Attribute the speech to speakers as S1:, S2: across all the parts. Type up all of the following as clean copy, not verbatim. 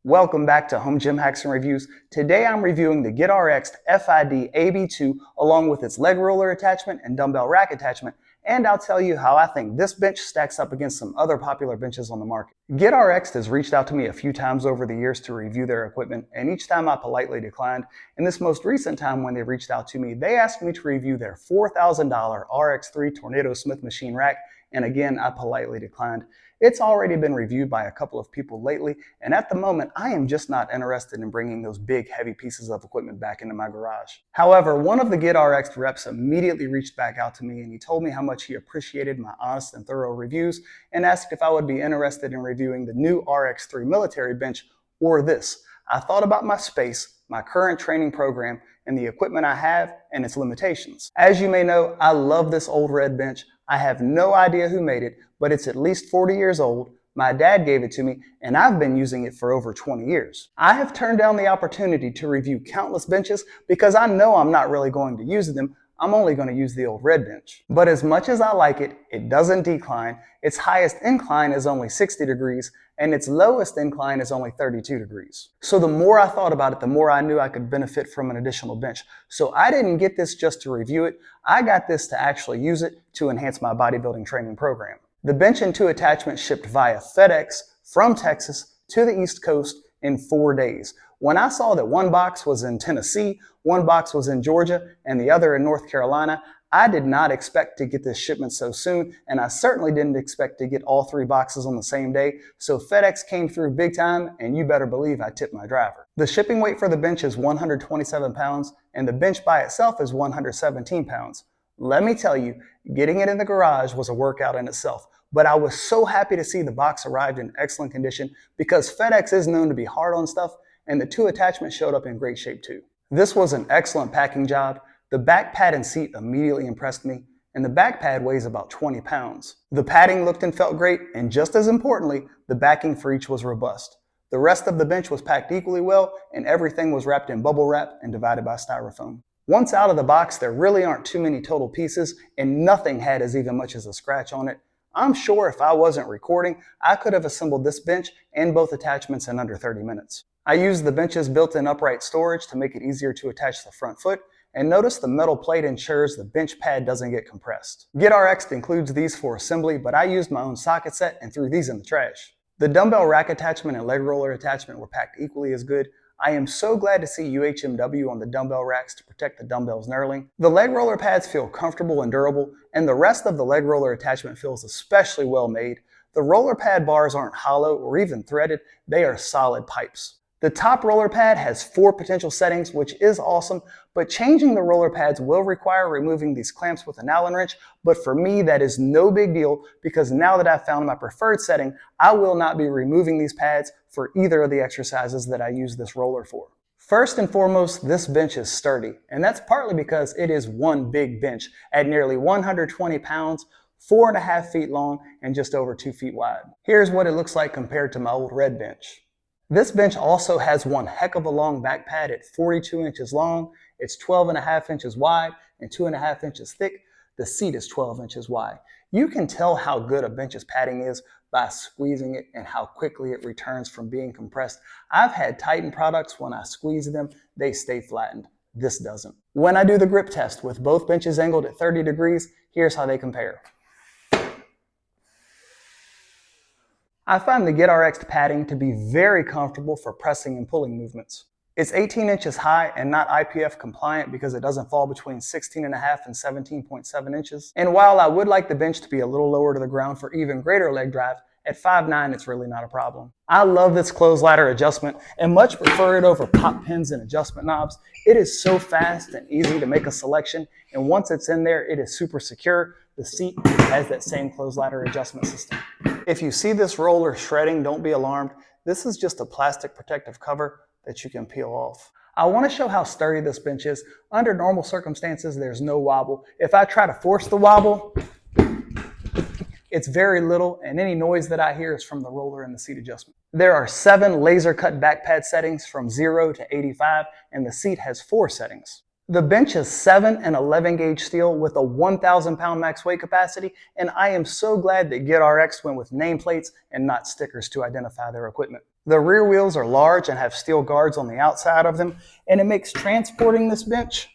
S1: Welcome back to Home Gym Hacks and Reviews. Today I'm reviewing the RX'd FIDAB-2 along with its leg roller attachment and dumbbell rack attachment, and I'll tell you how I think this bench stacks up against some other popular benches on the market. RX'd has reached out to me a few times over the years to review their equipment, and each time I politely declined. In this most recent time when they reached out to me, they asked me to review their $4,000 RX3 Tornado Smith machine rack, and again I politely declined. It's already been reviewed by a couple of people lately, and at the moment, I am just not interested in bringing those big, heavy pieces of equipment back into my garage. However, one of the RX'd reps immediately reached back out to me, and he told me how much he appreciated my honest and thorough reviews, and asked if I would be interested in reviewing the new RX3 military bench, or this. I thought about my space, my current training program, and the equipment I have, and its limitations. As you may know, I love this old red bench. I have no idea who made it, but it's at least 40 years old. My dad gave it to me, and I've been using it for over 20 years. I have turned down the opportunity to review countless benches because I know I'm not really going to use them. I'm only going to use the old red bench. But as much as I like it, it doesn't decline. Its highest incline is only 60 degrees, and its lowest incline is only 32 degrees. So the more I thought about it, the more I knew I could benefit from an additional bench. So I didn't get this just to review it. I got this to actually use it to enhance my bodybuilding training program. The bench and two attachments shipped via FedEx from Texas to the East Coast in 4 days. When I saw that one box was in Tennessee, one box was in Georgia, and the other in North Carolina, I did not expect to get this shipment so soon, and I certainly didn't expect to get all 3 boxes on the same day, so FedEx came through big time, and you better believe I tipped my driver. The shipping weight for the bench is 127 pounds, and the bench by itself is 117 pounds. Let me tell you, getting it in the garage was a workout in itself, but I was so happy to see the box arrived in excellent condition because FedEx is known to be hard on stuff, and the 2 attachments showed up in great shape too. This was an excellent packing job. The back pad and seat immediately impressed me, and the back pad weighs about 20 pounds. The padding looked and felt great, and just as importantly, the backing for each was robust. The rest of the bench was packed equally well, and everything was wrapped in bubble wrap and divided by styrofoam. Once out of the box, there really aren't too many total pieces, and nothing had as even much as a scratch on it. I'm sure if I wasn't recording, I could have assembled this bench and both attachments in under 30 minutes. I used the bench's built-in upright storage to make it easier to attach the front foot, and notice the metal plate ensures the bench pad doesn't get compressed. RX'd includes these for assembly, but I used my own socket set and threw these in the trash. The dumbbell rack attachment and leg roller attachment were packed equally as good. I am so glad to see UHMW on the dumbbell racks to protect the dumbbell's knurling. The leg roller pads feel comfortable and durable, and the rest of the leg roller attachment feels especially well made. The roller pad bars aren't hollow or even threaded, they are solid pipes. The top roller pad has 4 potential settings, which is awesome, but changing the roller pads will require removing these clamps with an Allen wrench, but for me that is no big deal because now that I've found my preferred setting, I will not be removing these pads for either of the exercises that I use this roller for. First and foremost, this bench is sturdy, and that's partly because it is one big bench at nearly 120 pounds, 4.5 feet long, and just over 2 feet wide. Here's what it looks like compared to my old red bench. This bench also has one heck of a long back pad at 42 inches long, it's 12.5 inches wide, and 2.5 inches thick. The seat is 12 inches wide. You can tell how good a bench's padding is by squeezing it and how quickly it returns from being compressed. I've had Titan products, when I squeeze them, they stay flattened. This doesn't. When I do the grip test with both benches angled at 30 degrees, here's how they compare. I find the RX'd padding to be very comfortable for pressing and pulling movements. It's 18 inches high and not IPF compliant because it doesn't fall between 16.5 and 17.7 inches. And while I would like the bench to be a little lower to the ground for even greater leg drive, at 5'9" it's really not a problem. I love this clothes ladder adjustment and much prefer it over pop pins and adjustment knobs. It is so fast and easy to make a selection, and once it's in there, it is super secure. The seat has that same clothes ladder adjustment system. If you see this roller shredding, don't be alarmed. This is just a plastic protective cover that you can peel off. I want to show how sturdy this bench is. Under normal circumstances, there's no wobble. If I try to force the wobble, it's very little, and any noise that I hear is from the roller and the seat adjustment. There are 7 laser cut back pad settings from 0 to 85, and the seat has 4 settings. The bench is 7 and 11 gauge steel with a 1,000 pound max weight capacity, and I am so glad that RX'd went with nameplates and not stickers to identify their equipment. The rear wheels are large and have steel guards on the outside of them, and it makes transporting this bench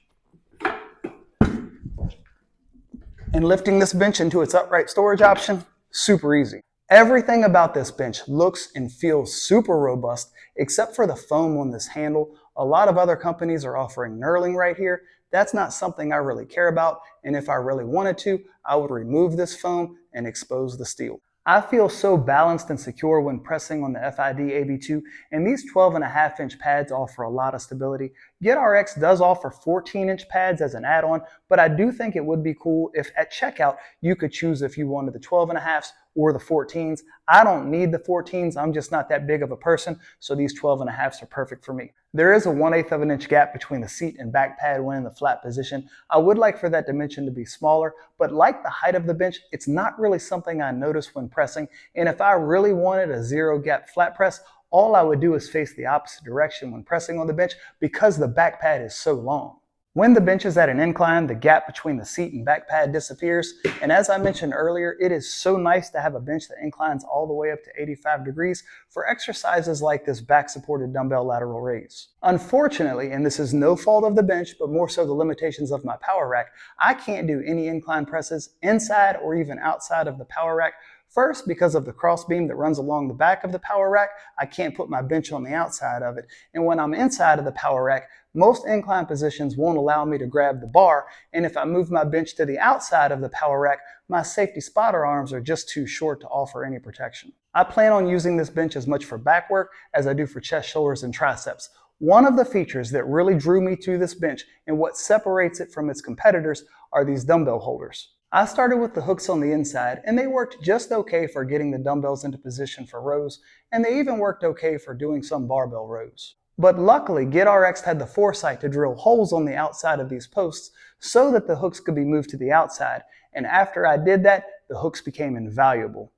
S1: and lifting this bench into its upright storage option super easy. Everything about this bench looks and feels super robust except for the foam on this handle. A lot of other companies are offering knurling right here. That's not something I really care about, and if I really wanted to, I would remove this foam and expose the steel. I feel so balanced and secure when pressing on the FIDAB-2, and these 12.5-inch pads offer a lot of stability. GetRx does offer 14-inch pads as an add-on, but I do think it would be cool if at checkout you could choose if you wanted the 12.5s or the 14s. I don't need the 14s, I'm just not that big of a person, so these 12.5s are perfect for me. There is a 1/8 of an inch gap between the seat and back pad when in the flat position. I would like for that dimension to be smaller, but like the height of the bench, it's not really something I notice when pressing, and if I really wanted a zero gap flat press, all I would do is face the opposite direction when pressing on the bench because the back pad is so long. When the bench is at an incline, the gap between the seat and back pad disappears, and as I mentioned earlier, it is so nice to have a bench that inclines all the way up to 85 degrees for exercises like this back-supported dumbbell lateral raise. Unfortunately, and this is no fault of the bench, but more so the limitations of my power rack, I can't do any incline presses inside or even outside of the power rack. First, because of the crossbeam that runs along the back of the power rack, I can't put my bench on the outside of it. And when I'm inside of the power rack, most incline positions won't allow me to grab the bar, and if I move my bench to the outside of the power rack, my safety spotter arms are just too short to offer any protection. I plan on using this bench as much for back work as I do for chest, shoulders, and triceps. One of the features that really drew me to this bench and what separates it from its competitors are these dumbbell holders. I started with the hooks on the inside, and they worked just okay for getting the dumbbells into position for rows, and they even worked okay for doing some barbell rows. But luckily, GetRx had the foresight to drill holes on the outside of these posts so that the hooks could be moved to the outside, and after I did that, the hooks became invaluable.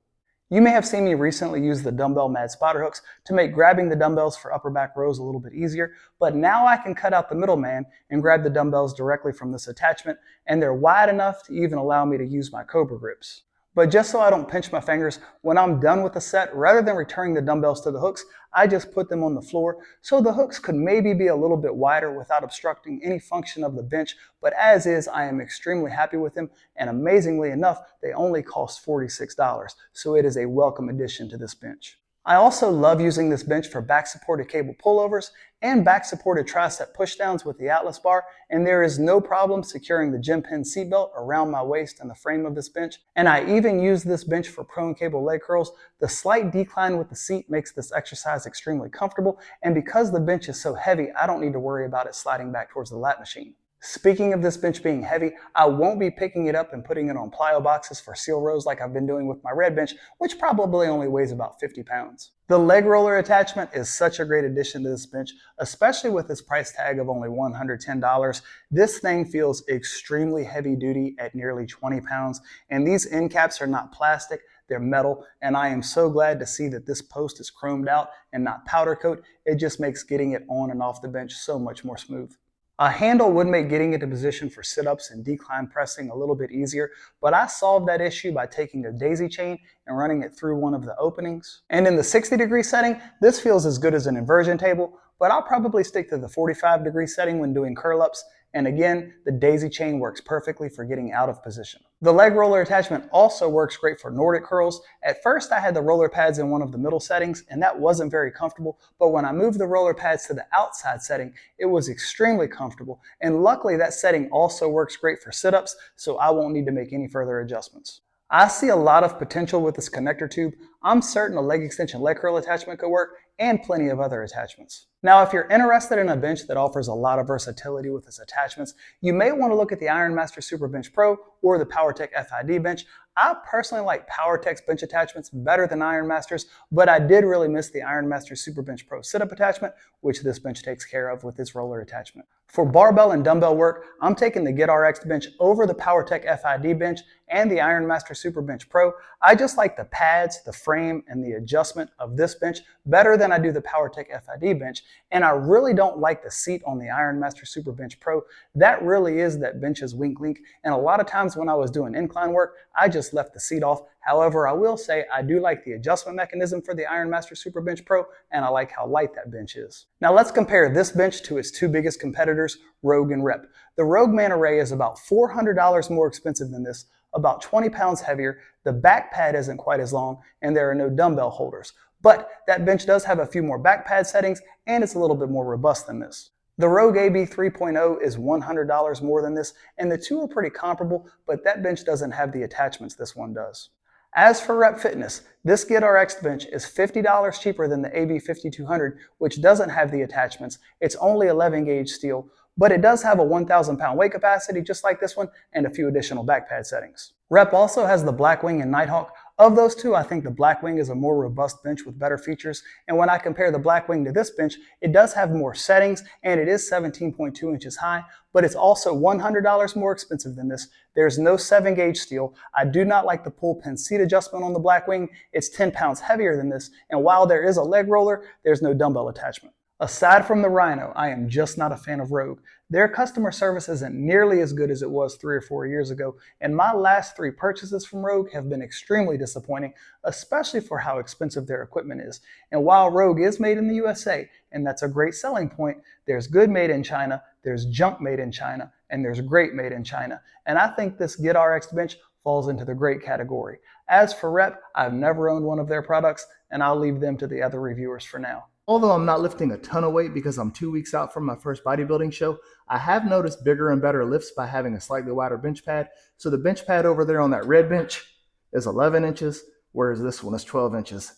S1: You may have seen me recently use the Dumbbell Mad Spotter hooks to make grabbing the dumbbells for upper back rows a little bit easier, but now I can cut out the middleman and grab the dumbbells directly from this attachment, and they're wide enough to even allow me to use my Cobra grips. But just so I don't pinch my fingers, when I'm done with the set, rather than returning the dumbbells to the hooks, I just put them on the floor so the hooks could maybe be a little bit wider without obstructing any function of the bench, but as is, I am extremely happy with them, and amazingly enough, they only cost $46, so it is a welcome addition to this bench. I also love using this bench for back-supported cable pullovers and back-supported tricep pushdowns with the Atlas bar, and there is no problem securing the GymPin seatbelt around my waist and the frame of this bench. And I even use this bench for prone cable leg curls. The slight decline with the seat makes this exercise extremely comfortable, and because the bench is so heavy, I don't need to worry about it sliding back towards the lat machine. Speaking of this bench being heavy, I won't be picking it up and putting it on plyo boxes for seal rows like I've been doing with my red bench, which probably only weighs about 50 pounds. The leg roller attachment is such a great addition to this bench, especially with its price tag of only $110. This thing feels extremely heavy duty at nearly 20 pounds, and these end caps are not plastic, they're metal, and I am so glad to see that this post is chromed out and not powder coat. It just makes getting it on and off the bench so much more smooth. A handle would make getting into position for sit-ups and decline pressing a little bit easier, but I solved that issue by taking a daisy chain and running it through one of the openings. And in the 60-degree setting, this feels as good as an inversion table, but I'll probably stick to the 45-degree setting when doing curl-ups, and again, the daisy chain works perfectly for getting out of position. The leg roller attachment also works great for Nordic curls. At first I had the roller pads in one of the middle settings and that wasn't very comfortable, but when I moved the roller pads to the outside setting, it was extremely comfortable, and luckily that setting also works great for sit-ups, so I won't need to make any further adjustments. I see a lot of potential with this connector tube. I'm certain a leg extension leg curl attachment could work, and plenty of other attachments. Now, if you're interested in a bench that offers a lot of versatility with its attachments, you may want to look at the Ironmaster Super Bench Pro or the Powertec FID bench. I personally like Powertec's bench attachments better than Ironmaster's, but I did really miss the Ironmaster Super Bench Pro sit-up attachment, which this bench takes care of with its roller attachment. For barbell and dumbbell work, I'm taking the GetRx bench over the Powertec FID bench and the Ironmaster Super Bench Pro. I just like the pads, the frame, and the adjustment of this bench better than when I do the Powertec FID bench, and I really don't like the seat on the Ironmaster Super Bench Pro. That really is that bench's weak link, and a lot of times when I was doing incline work, I just left the seat off. However, I will say I do like the adjustment mechanism for the Ironmaster Super Bench Pro, and I like how light that bench is. Now let's compare this bench to its two biggest competitors, Rogue and Rep. The Rogue Man Array is about $400 more expensive than this, about 20 pounds heavier, the back pad isn't quite as long, and there are no dumbbell holders. But that bench does have a few more back pad settings, and it's a little bit more robust than this. The Rogue AB 3.0 is $100 more than this, and the two are pretty comparable, but that bench doesn't have the attachments this one does. As for Rep Fitness, this GetRx'd bench is $50 cheaper than the AB 5200, which doesn't have the attachments. It's only 11 gauge steel, but it does have a 1,000 pound weight capacity just like this one and a few additional back pad settings. Rep also has the Blackwing and Nighthawk. Of those two, I think the Blackwing is a more robust bench with better features, and when I compare the Blackwing to this bench, it does have more settings and it is 17.2 inches high, but it's also $100 more expensive than this. There's no 7 gauge steel. I do not like the pull pin seat adjustment on the Blackwing. It's 10 pounds heavier than this, and while there is a leg roller, there's no dumbbell attachment. Aside from the Rhino, I am just not a fan of Rogue. Their customer service isn't nearly as good as it was 3 or 4 years ago, and my last 3 purchases from Rogue have been extremely disappointing, especially for how expensive their equipment is. And while Rogue is made in the USA, and that's a great selling point, there's good made in China, there's junk made in China, and there's great made in China. And I think this GetRx'd bench falls into the great category. As for Rep, I've never owned one of their products, and I'll leave them to the other reviewers for now. Although I'm not lifting a ton of weight because I'm 2 weeks out from my first bodybuilding show, I have noticed bigger and better lifts by having a slightly wider bench pad. So the bench pad over there on that red bench is 11 inches, whereas this one is 12 inches.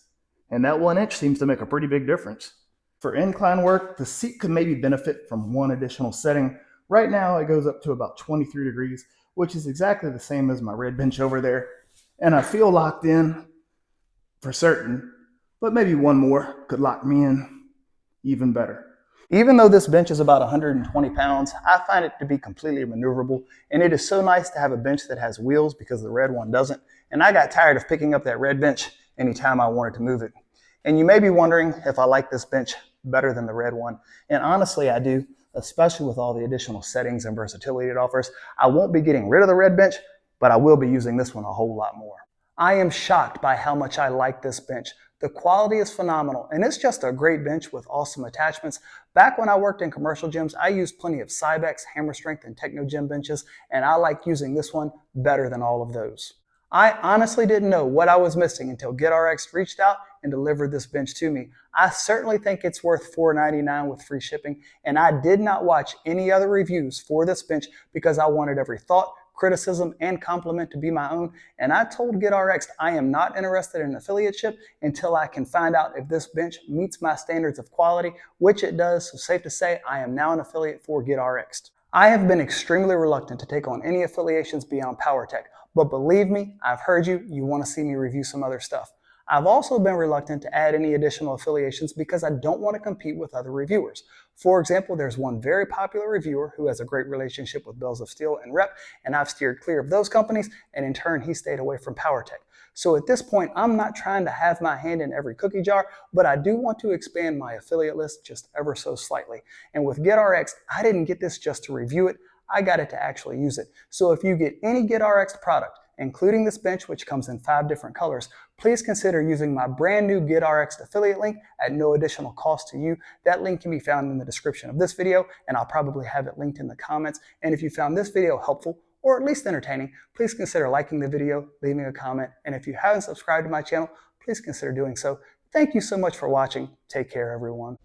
S1: And that 1 inch seems to make a pretty big difference. For incline work, the seat could maybe benefit from one additional setting. Right now it goes up to about 23 degrees, which is exactly the same as my red bench over there. And I feel locked in for certain. But maybe one more could lock me in even better. Even though this bench is about 120 pounds, I find it to be completely maneuverable, and it is so nice to have a bench that has wheels because the red one doesn't, and I got tired of picking up that red bench anytime I wanted to move it. And you may be wondering if I like this bench better than the red one, and honestly I do, especially with all the additional settings and versatility it offers. I won't be getting rid of the red bench, but I will be using this one a whole lot more. I am shocked by how much I like this bench. The quality is phenomenal, and it's just a great bench with awesome attachments. Back when I worked in commercial gyms, I used plenty of Cybex, Hammer Strength, and Techno Gym benches, and I like using this one better than all of those. I honestly didn't know what I was missing until GetRx'd reached out and delivered this bench to me. I certainly think it's worth $4.99 with free shipping, and I did not watch any other reviews for this bench because I wanted every thought, criticism, and compliment to be my own, and I told GetRx'd I am not interested in affiliateship until I can find out if this bench meets my standards of quality, which it does, so safe to say I am now an affiliate for GetRx'd. I have been extremely reluctant to take on any affiliations beyond Powertec, but believe me, I've heard you want to see me review some other stuff. I've also been reluctant to add any additional affiliations because I don't want to compete with other reviewers. For example, there's one very popular reviewer who has a great relationship with Bells of Steel and Rep, and I've steered clear of those companies, and in turn he stayed away from Powertec. So at this point, I'm not trying to have my hand in every cookie jar, but I do want to expand my affiliate list just ever so slightly. And with GetRx'd, I didn't get this just to review it, I got it to actually use it. So if you get any GetRx'd product, including this bench, which comes in 5 different colors, please consider using my brand new GetRx'd affiliate link at no additional cost to you. That link can be found in the description of this video, and I'll probably have it linked in the comments. And if you found this video helpful, or at least entertaining, please consider liking the video, leaving a comment, and if you haven't subscribed to my channel, please consider doing so. Thank you so much for watching. Take care, everyone.